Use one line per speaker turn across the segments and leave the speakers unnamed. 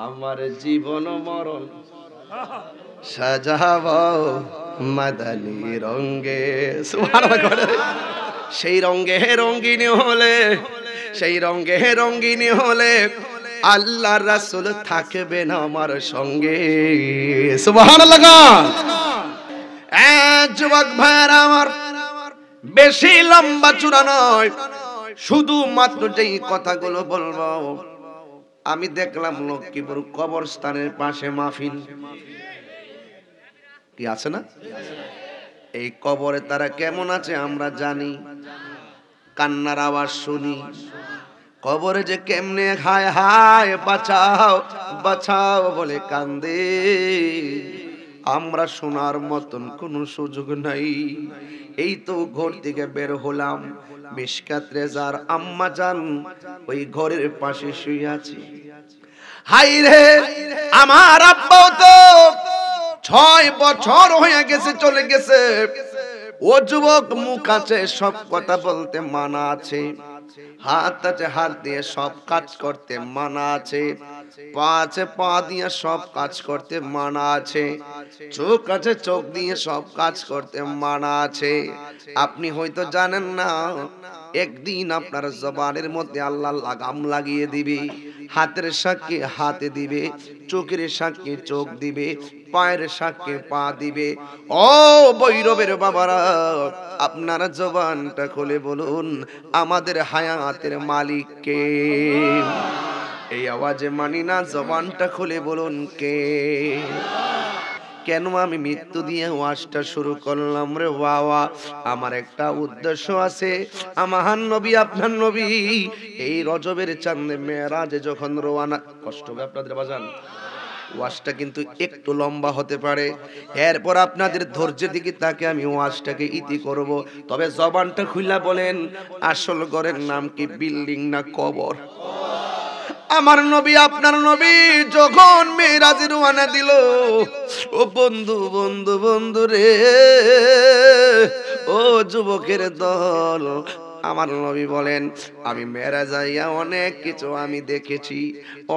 আমার জীবন মরণ সাজাবো মাদানী রঙে। সুবহানাল্লাহ। সেই রঙে রঙিনী হলে, সেই রঙে রঙিনী হলে আল্লাহর রাসূল থাকবেন আমার সঙ্গে। সুবহানাল্লাহ। যুবক ভাইরা আমার, বেশি লম্বা চূড়া নয়, শুধু মাত্র যেই কথাগুলো বলবো। আমি দেখলাম লক্ষ্মীপুর কবরস্থানের পাশে মাহফিল কি আছে না? এই কবরে তারা কেমন আছে আমরা জানি, কান্নার আওয়াজ শুনি। কবরে যে কেমনে হায় হায় বাঁচাও বাঁচাও বলে কান্দে, আমরা শোনার মতন কোনো সুযোগ নাই। এই তো ঘর থেকে বের হলাম, মিশকাত রেজার আম্মা জান ওই ঘরের পাশে শুয়ে আছে। হাই রে, আমার আব্বাও তো 6 বছর হয়ে গেছে, চলে গেছে। ও যুবক, মুখ আছে সব কথা বলতে মানা আছে, হাত আছে হাত দিয়ে সব কাজ করতে মানা আছে, পা আছে পা দিয়ে সব কাজ করতে মানা আছে, চোখ আছে চোখ দিয়ে সব কাজ করতে মানা আছে। আপনি হয়তো জানেন না, একদিন আপনার জবানের মধ্যে আল্লাহ লাগাম লাগিয়ে দিবে, হাতের সাক্ষী হাতে দিবে, চোখের সাক্ষী চোখ দিবে, পায়ের সাক্ষী পা দিবে। ও বৈরবের বাবারা, আপনারা জবানটা খুলে বলুন, আমাদের হায়াতের মালিক কে? এই আওয়াজে মানি না, জবানটা খুলে বলুন কে? কেন আমি মৃত্যু দিয়ে ওয়াজটা শুরু করলাম রে বাবা? আমার একটা উদ্দেশ্য আছে। আমার নবী, আপনার নবী এই রজবের চাঁদে মেরাজে যখন রওনা, কষ্ট হবে আপনাদের বাজান, ওয়াজটা কিন্তু একটু লম্বা হতে পারে, এরপর আপনাদের ধৈর্যের দিকে তাকে আমি ওয়াজটাকে ইতি করব। তবে জবানটা খুইলা বলেন, আসল ঘরের নাম কি বিল্ডিং না কবর? আমার নবী, আপনার নবী যখন মেরাজে রওনা দিল, ও বন্ধু বন্ধু বন্ধু রে, ও যুবকের দল, আমার নবী বলেন, আমি মেরাজ যাইয়া অনেক কিছু আমি দেখেছি,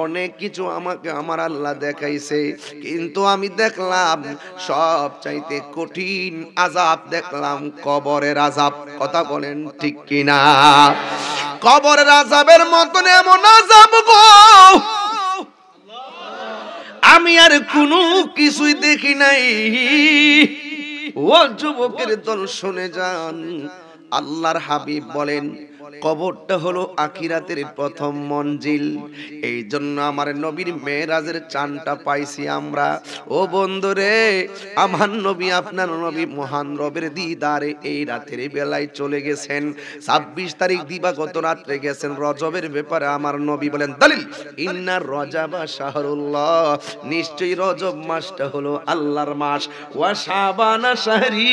অনেক কিছু আমাকে আমার আল্লাহ দেখাইছে, কিন্তু আমি দেখলাম সব চাইতে কঠিন আযাব দেখলাম কবরের আযাব। কথা বলেন ঠিক কিনা? কবরের আযাবের মতন এমন আযাব গো, আমি আর কোনো কিছুই দেখি নাই। ও যুবকের দল শুনে যান, আল্লাহর হাবিব বলেন, কবরটা হলো আখিরাতের প্রথম মঞ্জিল। এই জন্য আমার নবীর মেরাজের চানটা পাইছি আমরা। ও বন্ধুরে, আমার নবী, আপনার নবী মহান রবের দিদারে এই রাতের বেলায় চলে গেছেন। 26 তারিখ দিবাগত রাত্রে গেছেন। রজবের ব্যাপারে আমার নবী বলেন, দলিল ইন্নার রজাবা শাহরুল্লাহ, নিশ্চয়ই রজব মাসটা হলো আল্লাহর মাস। ওয়া শাবানা শাহরি,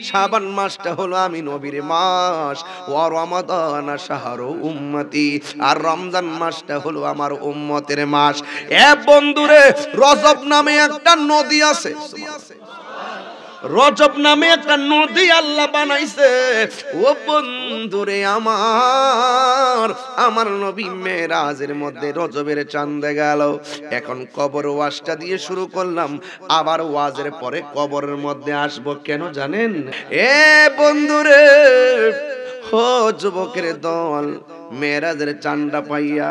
শাবান মাসটা হলো আমি নবীর মাস। ওয়া রমাদান শাহরু উম্মতি, আর রমজান মাসটা হলো আমার উম্মতের মাস। এ বন্ধুরে, রজব নামে একটা নদী আছে, রজব নামে একটা নদী আল্লাহ বানাইছে। ও বন্ধুরে আমার, আমার নবী মেরাজের মধ্যে রজবের চাঁদে গেল। এখন কবর ওয়াজটা দিয়ে শুরু করলাম, আবার ওয়াজের পরে কবরের মধ্যে আসবো। কেন জানেন? এ বন্ধুরে, ও যুবকের দল, মেরাজের চাঁদটা পাইয়া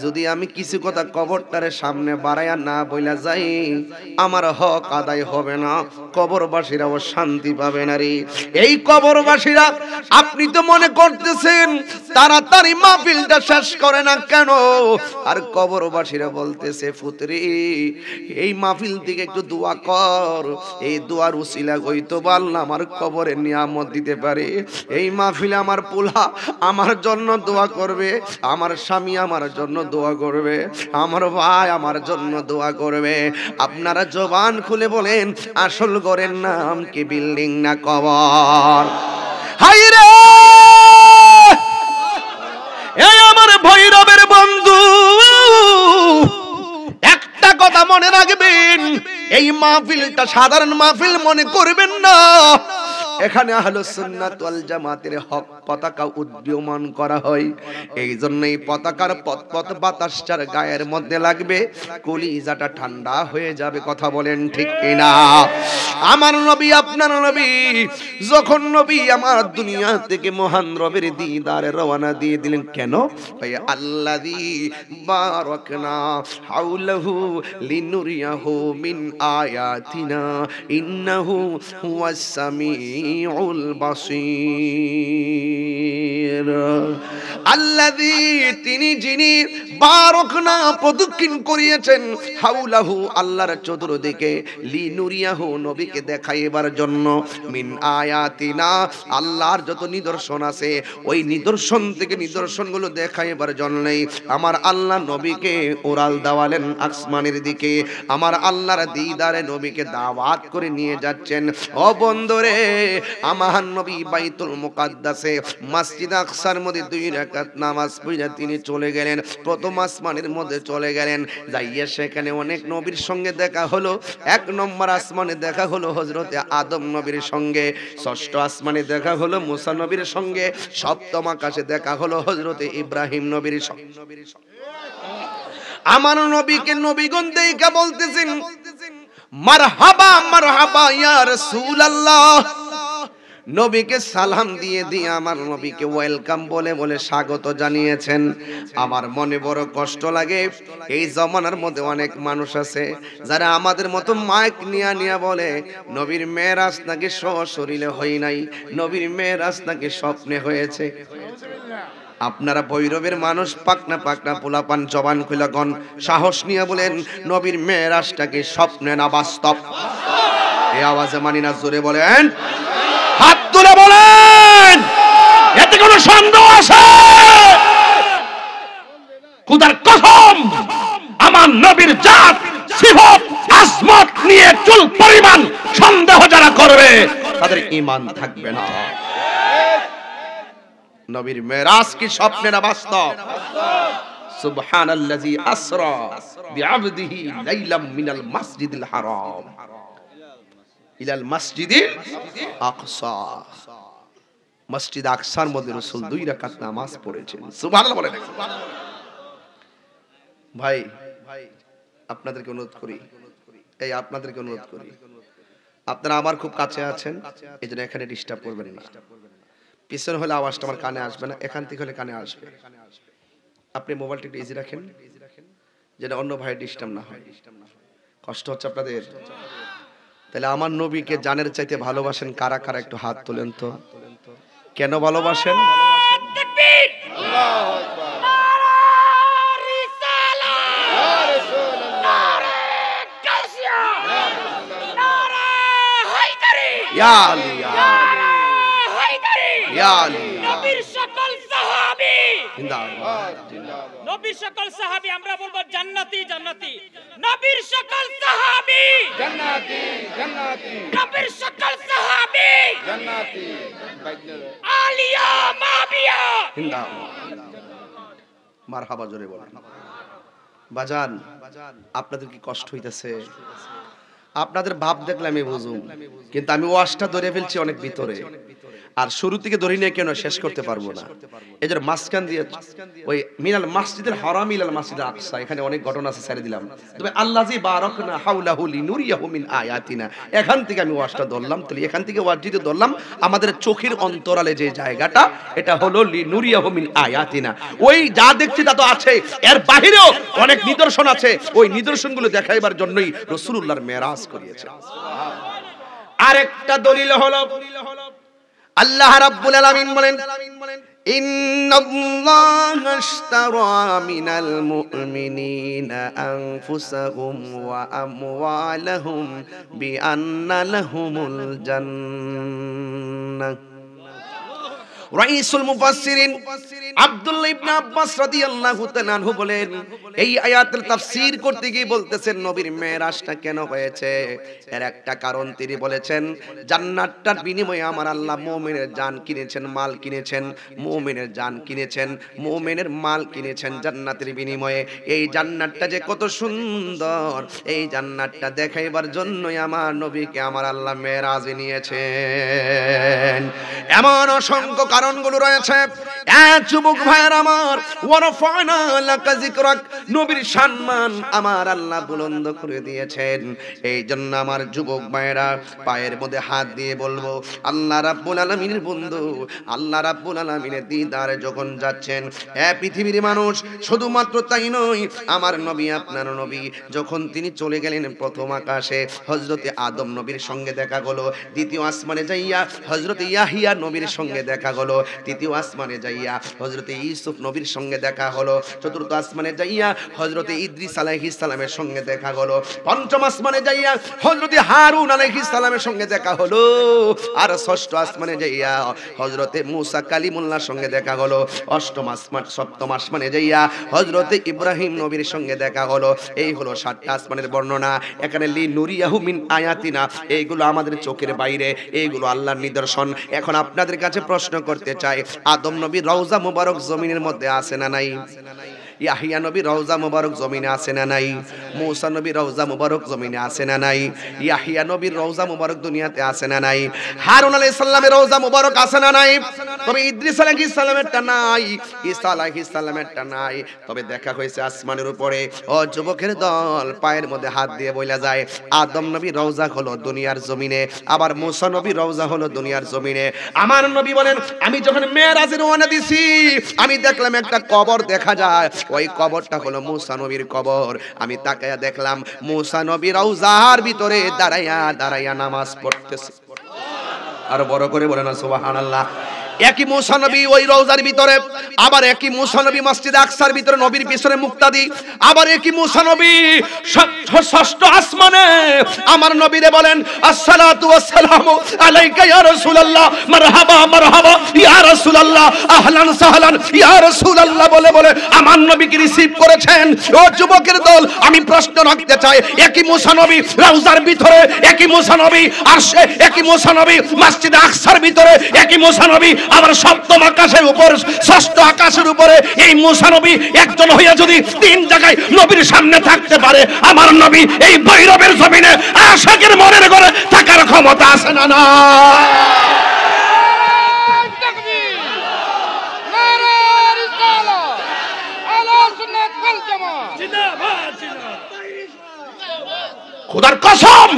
যদি আমি কিছু কথা কবরটারে সামনে বাড়াইয়া না বইলা যাই, আমার হক আদায় হবে না, কবরবাসীরাও শান্তি পাবে না রে। এই কবরবাসীরা, আপনি তো মনে করতেছেন তাড়াতাড়ি মাহফিলটা শেষ করে না কেন? আর কবরবাসীরা বলতেছে, পুত্রি এই মাহফিল থেকে একটু দোয়া কর, এই দোয়ার উসিলা হইতো আল্লাহ আমার কবরে নিয়ামত দিতে পারে। এই মাহফিলে আমার পোলা আমার জন্য দোয়া করবে, আমার স্বামী আমার জন্য দোয়া করবে, আমার ভাই আমার জন্য দোয়া করবে। আপনারা জবান খুলে বলেন, আসল ঘরের নাম কি বিল্ডিং না কবর? হাই রে, এই আমার ভৈরবের বন্ধু, একটা কথা মনে রাখবেন, এই মাহফিলটা সাধারণ মাহফিল মনে করবেন না। এখানে আহলুস সুন্নাত ওয়াল জামাতের হক পতাকা উড্ডীয়মান করা হয়। এই জন্যই পতাকার পতপত বাতাসটার গায়ের মধ্যে লাগবে, কলিজাটা ঠান্ডা হয়ে যাবে। কথা বলেন ঠিক কিনা? আমার নবী, আপনার নবী, যখন নবী আমার দুনিয়া থেকে মহান রবের দিদারে রওনা দিয়ে দিলেন, কেন? ভাই আল্লাযী বারাকনা হাওলাহু লিনুরিয়াহু মিন আয়াতিনা ইন্নাহু হুয়াস সামিউল বাসীর। আল্লাযী, তিনি যিনি বারাকনা প্রদক্ষিণ করিয়েছেন হাওলাহু আল্লাহর চতুর্দিকে, লিনুরিয়াহু নবীকে দেখাইবার জন্য, মিন আয়াতিনা আল্লাহর যত নিদর্শন আছে ওই নিদর্শন থেকে নিদর্শনগুলো দেখাইবার জন্যই আমার আল্লাহ নবীকে ওরাল দাওয়ালেন আসমানের দিকে। আমার আল্লাহর দিদারে নবীকে দাওয়াত করে নিয়ে যাচ্ছেন। ও বন্ধুরে, আমার নবী বাইতুল মুকাদ্দাসে মসজিদ আকসার মধ্যে 2 রাকাত নামাজ পড়ে তিনি চলে গেলেন, প্রথম আসমানের মধ্যে চলে গেলেন। যাইয়া সেখানে অনেক নবীর সঙ্গে দেখা হলো। 1 নম্বর আসমানে দেখা হলো হযরতে আদম নবীর সঙ্গে, 6ষ্ঠ আসমানে দেখা হলো মুসা নবীর সঙ্গে, 7ম আকাশে দেখা হলো হযরতে ইব্রাহিম নবীর সঙ্গে। আমার নবীকে নবীগণ দেখে বলতেছেন, মারহাবা মারহাবা ইয়া রাসূলুল্লাহ। নবীকে সালাম দিয়ে দিয়ে আমার নবীকে ওয়েলকাম বলে বলে স্বাগত জানিয়েছেন। আমার মনে বড় কষ্ট লাগে, এই জমানার মধ্যে অনেক মানুষ আছে যারা আমাদের মতো মাইক নিয়া বলে নবীর মেরাজ নাকি সশরীরে হয় নাই, নবীর মেরাজ নাকি স্বপ্নে হয়েছে। আপনারা ভৈরবের মানুষ, পাকনা পাকনা পোলাপান জবান খুলে গন সাহস নিয়ে বলেন নবীর মেরাজটাকে স্বপ্নে না বাস্তব? এই আওয়াজে মানি না, জোরে বলেন, হাত তুলে বলেন, এতে কোনো সন্দেহ আছে? খোদার কসম, আমার নবীর জাত সিফত আজমত নিয়ে চুল পরিমাণ সন্দেহ যারা করবে তাদের ঈমান থাকবে না। নবীর মেরাজ কি স্বপ্নে না বাস্তব? সুবহানাল্লাযী আসরা বিআবদিহি লাইলাম মিনাল মাসজিদিল হারাম ইলাল মাসজিদিল আকসা। মসজিদ আকসার মধ্যে রাসূল 2 রাকাত নামাজ পড়েছেন। সুবহানাল্লাহ বলেন। ভাই আপনাদেরকে অনুরোধ করি, আপনারা আমার খুব কাছে আছেন, এজন্য এখানে ডিস্টার্ব করবেন না। পিছন হলে আওয়াজটা আমার কানে আসবে না, এখান থেকে হলে কানে আসবে। আপনি মোবাইলটা একটু ইজি রাখেন যেন অন্য ভাই ডিস্টার্ব না হয়। কষ্ট হচ্ছে আপনাদের? তাহলে আমার নবীকে জানের চাইতে ভালোবাসেন কারা কারা? একটু হাত তোলেন তো। কেন ভালোবাসেন?
তাকবীর, আল্লাহু আকবার, নারে রিসালাত, নারে রাসূলুল্লাহ, নারে গাউসিয়া, নারে হায়দারি,
ইয়া আলী,
নারে হায়দারি,
ইয়া আলী।
নবীর সকল সাহাবী
জিন্দাবাদ,
নবীর সকল সাহাবী, আমরা বলবো জান্নাতি জান্নাতি। নবীর সকল সাহাবী
জান্নাতি জান্নাতি
নবীর সকল সাহাবী
জান্নাতি
আলিয়া মাবিয়া।
জিন্দাবাদ। মারহাবা, জোরে বলেন। বাজান, আপনাদের কি কষ্ট হইতেছে? আপনাদের ভাব দেখলে আমি বুঝুম, কিন্তু আমি ওয়াজটা ধরে ফেলছি অনেক ভিতরে, আর শুরু থেকে ধরে নিয়ে কেন শেষ করতে পারবো না। এই যে মাঝখান দিয়ে ওই মিনাল মাসজিদুল হারাম ইলাল মাসজিদুল আকসা, এখানে অনেক ঘটনা আছে, ছেড়ে দিলাম। তবে আল্লাযী বারাকনা হাওলাহু লিনুরিয়াহু মিন আয়াতিনা, এখান থেকে আমি ওয়াজটা ধরলাম। তাহলে এখান থেকে ওয়াজ দিতে ধরলাম, আমাদের চোখের অন্তরালে যে জায়গাটা, এটা হলো লিনুরিয়াহু মিন আয়াতিনা। ওই যা দেখছি তা তো আছে, এর বাহিরেও অনেক নিদর্শন আছে। ওই নিদর্শনগুলো দেখাইবার জন্যই রাসূলুল্লাহর মেরাজ করিয়েছে। আরেকটা দলিল হলো আল্লাহ রাব্বুল আলামিন বলেন, ইন্নাল্লাহা আশতারা মিনাল মুমিনিনা আনফুসাহুম ওয়া আমওয়ালাহুম বিআন্না লাহুমুল জান্নাহ। রাইসুল মুফাসসিরিন আব্দুল্লাহ ইবনে আব্বাস রাদিয়াল্লাহু তাআলা আনহু বলেন, এই আয়াতের তাফসীর করতে গিয়ে বলতেছেন নবীর মেরাজটা কেন হয়েছে, এর একটা কারণ তিনি বলেছেন, জান্নাতটার বিনিময়ে আমার আল্লাহ মুমিনের জান কিনেছেন, মাল কিনেছেন, মুমিনের জান কিনেছেন, মুমিনের মাল কিনেছেন জান্নাতের বিনিময়ে। এই জান্নাতটা যে কত সুন্দর, এই জান্নাতটা দেখাইবার জন্যই আমার নবীকে আমার আল্লাহ মেরাজে নিয়েছেন। এমন অসংখ্য কারণগুলো রয়েছে। যুবক ভাইয়ের আমার, ওয়ারফা'না লাকা যিকরাক, নবীর সম্মান আমার আল্লাহ বুলন্দ করে দিয়েছেন। এই জন্য আমার যুবক ভাইয়েরা পায়ের মধ্যে হাত দিয়ে বলবো, আল্লাহ রাব্বুল আলামিনের বন্ধু, আল্লাহ রাব্বুল আলামিনের দিদারে যখন যাচ্ছেন, পৃথিবীর মানুষ, শুধুমাত্র তাই নয়, আমার নবী আপনার নবী যখন তিনি চলে গেলেন প্রথম আকাশে, হযরতে আদম নবীর সঙ্গে দেখা হলো, দ্বিতীয় আসমানে যাইয়া হযরতে ইয়াহিয়া নবীর সঙ্গে দেখা হলো, তৃতীয় আসমানে যাইয়া হযরতে ইউসুফ নবীর সঙ্গে দেখা হলো, চতুর্থ আসমানে যাইয়া হযরতে ইদ্রিস আলাইহিস সালামের সঙ্গে দেখা হলো, পঞ্চম আসমানে যাইয়া হযরতে হারুন আলাইহিস সালামের সঙ্গে দেখা হলো, আর ষষ্ঠ আসমানে যাইয়া হযরতে মুসা কালিমুল্লাহর সঙ্গে দেখা হলো, অষ্টম আসমান সপ্তম আসমানে যাইয়া হযরতে ইব্রাহিম নবীর সঙ্গে দেখা হলো। এই হলো 7টা আসমানের বর্ণনা। এখানে লি নুরিয়াহু মিন আয়াতিনা, এইগুলো আমাদের চোখের বাইরে, এইগুলো আল্লাহর নিদর্শন। এখন আপনাদের কাছে প্রশ্ন করতে চাই, আদম নবীর রওজা মুবারক জমিনের মধ্যে আছে না নাই? ইয়াহিয়া নবীর রওজা মুবারক জমিনে আছে না নাই? মূসা নবীর রওজা মুবারক জমিনে আছে না নাই? ইয়াহিয়া নবীর রওজা মুবারক দুনিয়াতে আছে না নাই? হারুন আলাইহিস সালামের রওজা মুবারক আছে না নাই? তবে ইদ্রিস আলাইহিস সালামেরটা নাই, ঈসা আলাইহিস সালামেরটা নাই। তবে দেখা হয়েছে আসমানের উপরে। ও যুবকের দল, পায়ের মধ্যে হাত দিয়ে বইলা যায়, আদম নবীর রওজা হলো দুনিয়ার জমিনে, আবার মূসা নবীর রওজা হলো দুনিয়ার জমিনে। আমার নবী বলেন, আমি যখন মেরাজে রওনা দিছি, আমি দেখলাম একটা কবর দেখা যায়, ওই কবরটা হলো মূসা নবীর কবর। আমি তাকায়া দেখলাম মূসা নবী রওজার ভিতরে দাঁড়াইয়া দাঁড়াইয়া নামাজ পড়তেছে। আর বড় করে বলেন না সুবহানাল্লাহ। একই মূসা নবী ওই রওজার ভিতরে, আবার একই মূসা নবী মসজিদে আকসার ভিতরে নবীর পিছনে মুক্তাদি, আবার একই মূসা নবী ষষ্ঠ আসমানে আমার নবীরে বলেন, আসসালাতু ওয়াসসালামু আলাইকা ইয়া রাসূলুল্লাহ, মারহাবা মারহাবা ইয়া রাসূলুল্লাহ, আহলান সাহলান ইয়া রাসূলুল্লাহ বলে বলে আমার নবীকে রিসিভ করেছেন। ও যুবকের দল, আমি প্রশ্ন রাখতে চাই, একই মূসা নবী রওজার ভিতরে, একই মূসা নবী আরশে, একই মূসা নবী মসজিদে আকসার ভিতরে, একই মূসা নবী আবার সপ্তম আকাশের উপর, ষষ্ঠ আকাশের উপরে, এই মূসা নবী একজন হইয়া যদি 3 জায়গায় নবীর সামনে থাকতে পারে, আমার নবী এই ভৈরবের জমিনে আশিকের মনের ঘরে থাকার ক্ষমতা আছে না? না। খুদার কসম,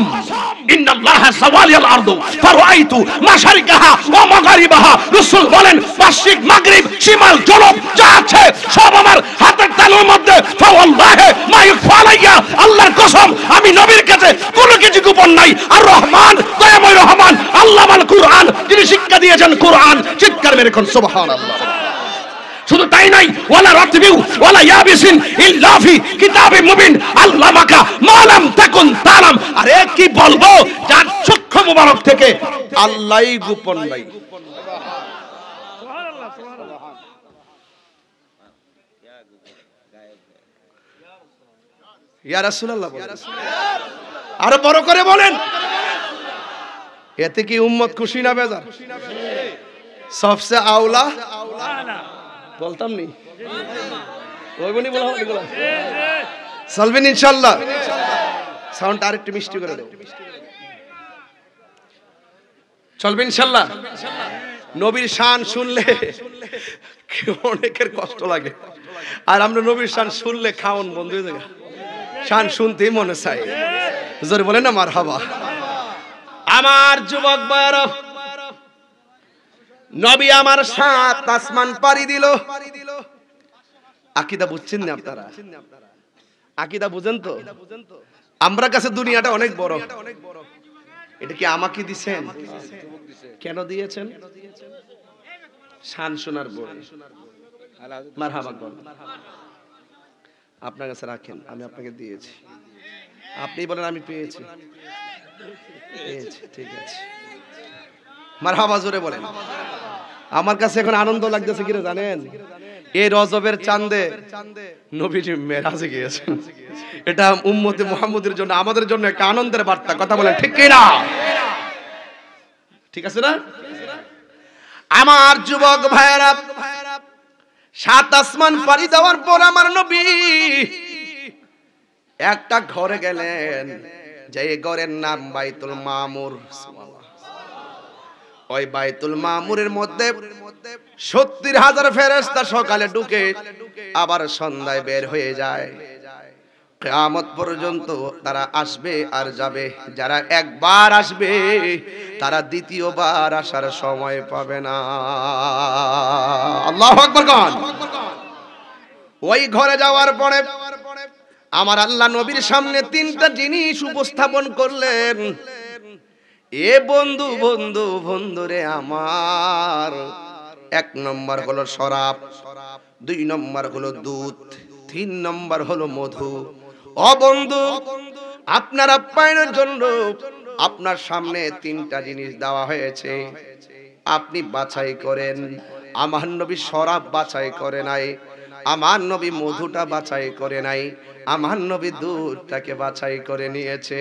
ইন্নাল্লাহা সাওয়ালিয়াল আরদু ফারাআইতু মাশারিকাহা ওয়া মাগরিবাহা, রাসূল বলেন পশ্চিম মাগরিব শিমাল জনব যা আছে সব আমার হাতের তালুর মধ্যে। ফাওয়াল্লাহি মা ইখফালাইয়া, আল্লাহর কসম আমি নবীর কাছে কোনো কিছু গোপন নাই। আর রহমান, দয়াময় রহমান, আল্লাহ আল কুরআন, যিনি শিক্ষা দিয়েছেন কুরআন, চিৎকার মেরে কোন সুবহানাল্লাহ। শুধু তাই নাই, ওয়ালা রাতবিউ ওয়ালা ইয়াবিসিন ইল্লা ফি কিতাবিম মুবিন, আল্লামাকা মা লাম তাকুন তালাম। আরে কি বলবো, যার চক্ষু মুবারক থেকে আল্লাহই গোপন নাই। সুবহানাল্লাহ সুবহানাল্লাহ। ইয়া রাসূলুল্লাহ বলেন, আরো বড় করে বলেন। এতে কি উম্মত খুশি না বেজার? সবসে আওলা বলতাম নি, ওই বনি বলা হবে, চলবেন ইনশাআল্লাহ। সাউন্ড আরেকটু মিষ্টি করে দাও, চলবে ইনশাআল্লাহ। নবীর শান শুনলে অনেকের কষ্ট লাগে, আর আমরা নবীর শান শুনলে খাওন বন্ধ হয়ে যায়, শান শুনতেই মনে চাই। জোরে বলেন না মারহাবা। আমার যুবক ভাইরা, নবী আমার 7 আসমান পাড়ি দিল। আকীদা বুঝছেন না আপনারা? আকীদা বুঝেন তো? আমরা কাছে দুনিয়াটা অনেক বড়। এটা কি আমাকে দিবেন? কেন দিয়েছেন? শান শোনার পর মারহাবা বল। আপনার কাছে রাখেন, আমি আপনাকে দিয়েছি, আপনি বলেন আমি পেয়েছি। ঠিক আছে, মারহাবা জোরে বলেন। আমার কাছে এখন আনন্দ লাগতেছে কি রে জানেন? এই রজবের চাঁদে নবীজি মেরাজে গিয়েছেন। এটা উম্মতে মুহাম্মদের জন্য, আমাদের জন্য একটা আনন্দের বার্তা। কথা বলেন ঠিক কি না? ঠিক আছে না? আমার যুবক ভাইরা, সাত আসমান পাড়ি দেওয়ার পর আমার নবী একটা ঘরে গেলেন, যে ঘরের নাম বাইতুল মামুর। ওই বাইতুল মামুরের মধ্যে 70,000 ফেরেশতা সকালে ঢুকে আবার সন্ধ্যায় বের হয়ে যায়। কিয়ামত পর্যন্ত তারা আসবে আর যাবে। যারা একবার আসবে তারা দ্বিতীয়বার আসার সময় পাবে না। আল্লাহু আকবার কোন। ওই ঘরে যাওয়ার পরে আমার আল্লাহ নবীর সামনে তিনটা জিনিস উপস্থাপন করলেন। এ বন্ধু বন্ধু বন্ধুরে আমার, এক নম্বর হলো শরাব, 2 নম্বর হলো দুধ, 3 নম্বর হলো মধু। ও বন্ধু, আপনার আপ্যায়নের জন্য আপনার সামনে 3টা জিনিস দেওয়া হয়েছে, আপনি বাছাই করেন। আমার নবী শরাব বাছাই করে নাই, আমার নবী মধুটা বাছাই করে নাই, আমার নবী দুধটাকে বাছাই করে নিয়েছে।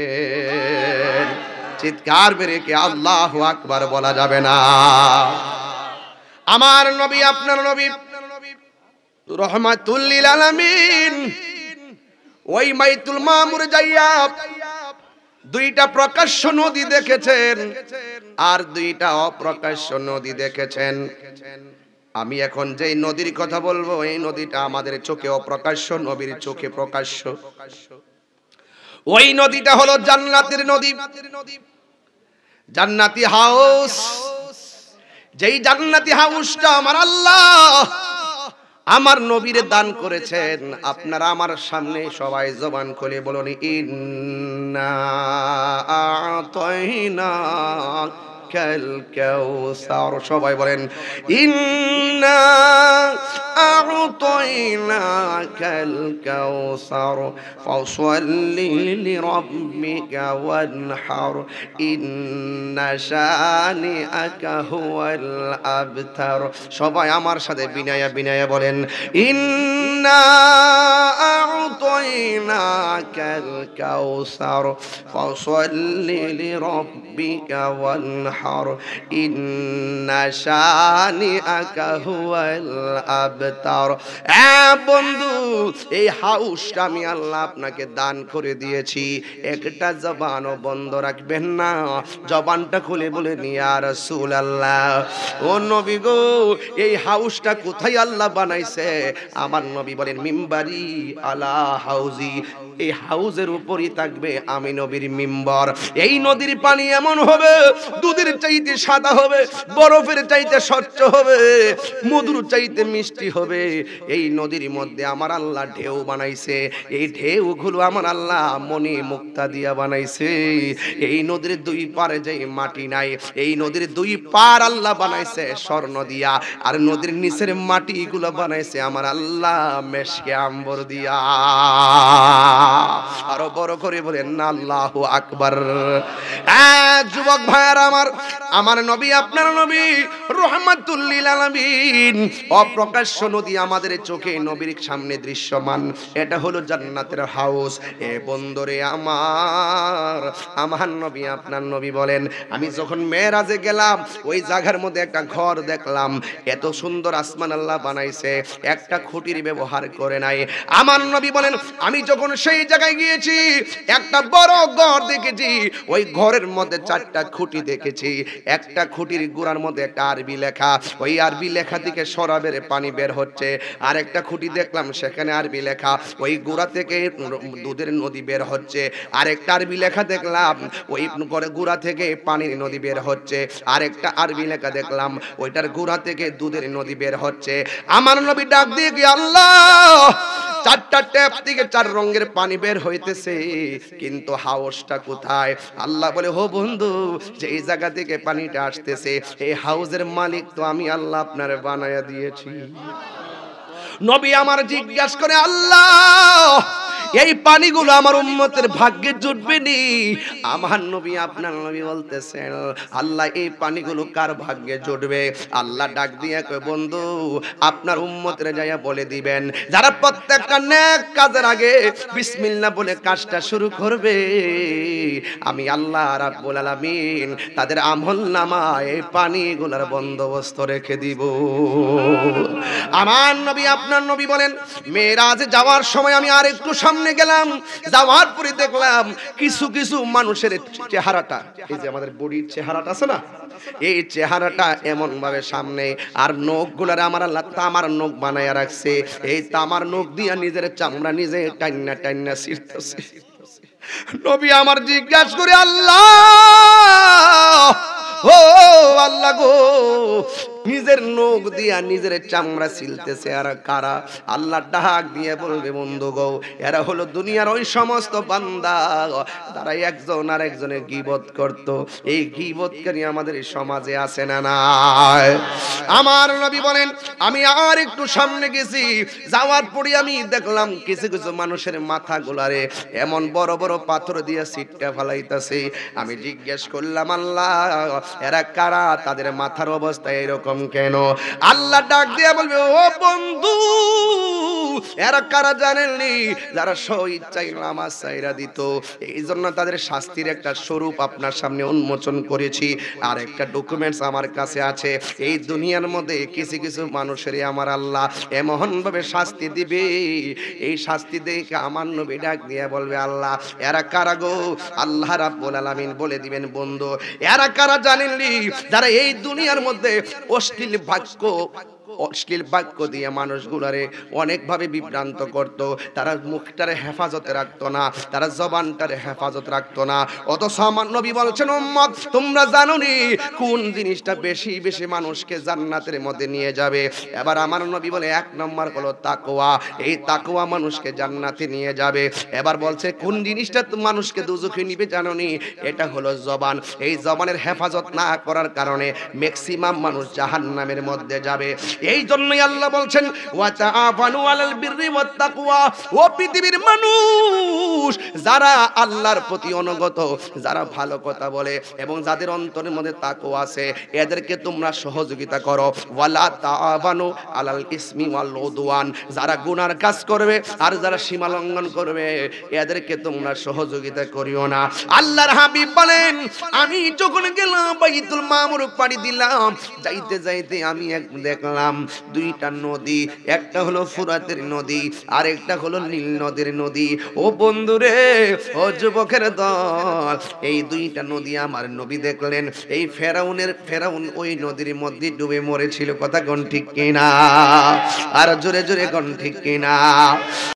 চিৎকার বেরে কি আল্লাহু আকবার বলা যাবে না? আমার নবী, আপনার নবী রহমাতুল লিল আলামিন ওই বাইতুল মামুর যাইয়া 2টা প্রকাশ্য নদী দেখেছেন আর 2টা অপ্রকাশ্য নদী দেখেছেন। আমি এখন যেই নদীর কথা বলবো, এই নদীটা আমাদের চোখে অপ্রকাশ্য, নবীর চোখে প্রকাশ্য। ওই নদীটা হলো জান্নাতের নদী, জান্নাতি হাউস। যেই জান্নাতি হাউসটা আমার আল্লাহ আমার নবীর দান করেছেন। আপনারা আমার সামনে সবাই জবান খুলে বলুন, ইন্না আতাইনা কাল কাউসার। সবাই বলেন, ইন্না আতাইনা কাল কাউসার ফাসাল্লি লিরাব্বিকা ওয়ানহার ইন্না শানিআকা হুয়াল আবতার। সবাই আমার সাথে বিনায়া বিনায়া বলেন, ইন্না আতাইনা কাল কাউসার ফাসাল্লি লিরাব্বিকা ওয়ানহার ইন্না শানিআকা হুয়াল আবতার। বন্ধু, এই হাউসটা আমি আল্লাহ আপনাকে দান করে দিয়েছি। একটা জবানও বন্ধ রাখবেন না, জবানটা খুলে বলে ইয়া রাসূলুল্লাহ। ও নবী গো, এই হাউসটা কোথায় আল্লাহ বানাইছে? আমার নবী বলেন, মিম্বারি আলা হাউজি। এই হাউজের উপরই থাকবে আমি নবীর মিম্বর। এই নদীর পানি এমন হবে, দুধের চাইতে সাদা হবে, বরফের চাইতে স্বচ্ছ হবে, মধুর চাইতে মিষ্টি হবে। এই নদীর মধ্যে আমার আল্লাহ ঢেউ বানাইছে। এই ঢেউগুলো আমার আল্লাহ মনি মুক্তা দিয়া বানাইছে। এই নদীর 2 পারে যে মাটি নাই, এই নদীর 2 পার আল্লাহ বানাইছে স্বর্ণ দিয়া, আর নদীর নিচের মাটিগুলো বানাইছে আমার আল্লাহ মেশকে আম্বর দিয়া। আরো বড় করে বলেন না আল্লাহু আকবার। যুবক ভাইয়ার আমার, আমার নবী, আপনার নবী রহমাতুল লিল আলামিন, অপ্রকাশ্য নদী আমাদের চোখে নবীর সামনে দৃশ্যমান। এটা হলো জান্নাতের হাউস। এ বন্ধুরে আমার, আমার নবী, আপনার নবী বলেন, আমি যখন মেরাজে গেলাম ওই জায়গার মধ্যে একটা ঘর দেখলাম। এত সুন্দর আসমান আল্লাহ বানাইছে, একটা খুঁটির ব্যবহার করে নাই। আমার নবী বলেন, আমি যখন সেই জায়গায় গিয়েছি একটা বড় ঘর দেখেছি। ওই ঘরের মধ্যে 4টা খুঁটি দেখেছি। একটা খুঁটির গোড়ার মধ্যে একটা আরবি লেখা, ওই আরবি লেখা থেকে শরাবের পানি বের হচ্ছে। আর একটা খুঁটি দেখলাম সেখানে আরবি লেখা, ওই গোড়া থেকে দুধের নদী বের হচ্ছে। আর একটা আরবি লেখা দেখলাম, ওই গোড়া থেকে পানির নদী বের হচ্ছে। আর একটা আরবি লেখা দেখলাম, ওইটার গোড়া থেকে দুধের নদী বের হচ্ছে। আমার নবী ডাক দিয়ে কি, আল্লাহ, 4টা ট্যাপ থেকে 4 রঙের পানি বের হইতেছে, কিন্তু হাউসটা কোথায়? আল্লাহ বলে, হো বন্ধু, যে এই জায়গা থেকে পানিটা আসতেছে, এই হাউসের মালিক তো আমি আল্লাহ আপনারে বানায়া দিয়েছি। নবী আমার জিজ্ঞাসা করে, আল্লাহ, এই পানিগুলো আমার উম্মতের ভাগ্যে জুটবে নি। আমার নবী আপনার নবী বলতেছেন আল্লাহ এই পানিগুলো কার ভাগ্যে জুটবে? আল্লাহ ডাক দিয়ে কয় বন্ধু আপনার উম্মতের যাইয়া বলে দিবেন যারা প্রত্যেকটা নেক কাজের আগে বিসমিল্লাহ বলে কাজটা শুরু করবে আমি আল্লাহ রাব্বুল আলামিন তাদের আমলনামায় এই পানিগুলোর বন্দোবস্ত রেখে দিব। আমার নবী আপনার নবী বলেন মেরাজে যাওয়ার সময় আমি আর একটু সামনে গেলাম, যাওয়ার পরে দেখলাম কিছু কিছু মানুষের চেহারাটা, এই যে আমাদের বডির চেহারাটা আছে না, এই চেহারাটা এমন ভাবে সামনে, আর নখগুলার আমার আল্লাহ তামার নখ বানায়া রাখছে, এই তামার নখ দিয়া নিজের চামড়া নিজে টাইনা টাইনা ছিঁড়তেছে। নবী আমার জিজ্ঞাসা করে আল্লাহ ও আল্লাহ গো নিজের নখ দিয়া নিজের চামড়া ছিলতেছে আর কারা? আল্লাহ ডাক দিয়ে বলবে বন্ধু গো এরা হলো দুনিয়ার ওই সমস্ত বান্দা তারা একজন আর একজনের গীবত করত। এই গীবতকারী আমাদের এই সমাজে আছে না নাই? আমার নবী বলেন আমি আর একটু সামনে গেছি, যাওয়ার পরে আমি দেখলাম কিছু কিছু মানুষের মাথা গোলারে এমন বড় বড় পাথর দিয়ে সিটটা ফেলাইতেছে। আমি জিজ্ঞেস করলাম আল্লাহ এরা কারা? তাদের মাথার অবস্থা এরকম কেন? আল্লাহ ডাক দিয়ে বলবে ও বন্ধু এরা কারা জানেননি? যারা স্বইচ্ছায় নামাজ ছাইরা দিত, এই জন্য তাদের শাস্তির একটা স্বরূপ আপনার সামনে উন্মোচন করেছি। আর একটা ডকুমেন্টস আমার কাছে আছে, এই দুনিয়ার মধ্যে কিছু কিছু মানুষেরই আমার আল্লাহ এমন ভাবে শাস্তি দিবে, এই শাস্তি দেখে আমার নবী ডাক দিয়ে বলবে আল্লাহ এরা কারা গো? আল্লাহ রাব্বুল আলামিন বলে দিবেন বন্ধু এরা কারা জানেননি? যারা এই দুনিয়ার মধ্যে অশ্লীল বাক্য দিয়ে মানুষগুলারে অনেকভাবে বিভ্রান্ত করত। তারা মুখটারে হেফাজতে রাখতো না, তারা জবানটারে হেফাজত রাখতো না। অথচ আমার নবী বলছেন উম্মত তোমরা জানোনি কোন জিনিসটা বেশি বেশি মানুষকে জান্নাতের মধ্যে নিয়ে যাবে? এবার আমার নবী বলে এক নম্বর হলো তাকওয়া, এই তাকওয়া মানুষকে জান্নাতে নিয়ে যাবে। এবার বলছে কোন জিনিসটা মানুষকে দুজখে নিবে জানোনি? এটা হলো জবান। এই জবানের হেফাজত না করার কারণে ম্যাক্সিমাম মানুষ জাহান্নামের মধ্যে যাবে। এই জন্যই আল্লাহ বলছেন ওয়া তাআফানু আলাল বিররি ওয়াত তাকওয়া। ও পৃথিবীর মানুষ যারা আল্লাহর প্রতি অনুগত, যারা ভালো কথা বলে এবং যাদের অন্তরের মধ্যে তাকওয়া আছে এদেরকে তোমরা সহযোগিতা করো। ওয়ালা তাআফানু আলাল ইসমি ওয়াল উদওয়ান, যারা গুনার কাজ করবে আর যারা সীমা লঙ্ঘন করবে এদেরকে তোমরা সহযোগিতা করিও না। আল্লাহর হাবিব বলেন আমি যখন গেলাম বাইতুল মামুর পাড়ি দিলাম, যাইতে যাইতে আমি দেখলাম দুইটা নদী, একটা হলো ফুরাতের নদী আর একটা হলো নীল নদীর নদী। ও বন্ধুরে ও যুবকের দল, এই দুইটা নদী আমার নবী দেখলেন। এই ফেরাউন ওই নদীর মধ্যে ডুবে মরেছিল। কথা কোন ঠিক কিনা? আর জোরে জোরে কোন ঠিক কিনা?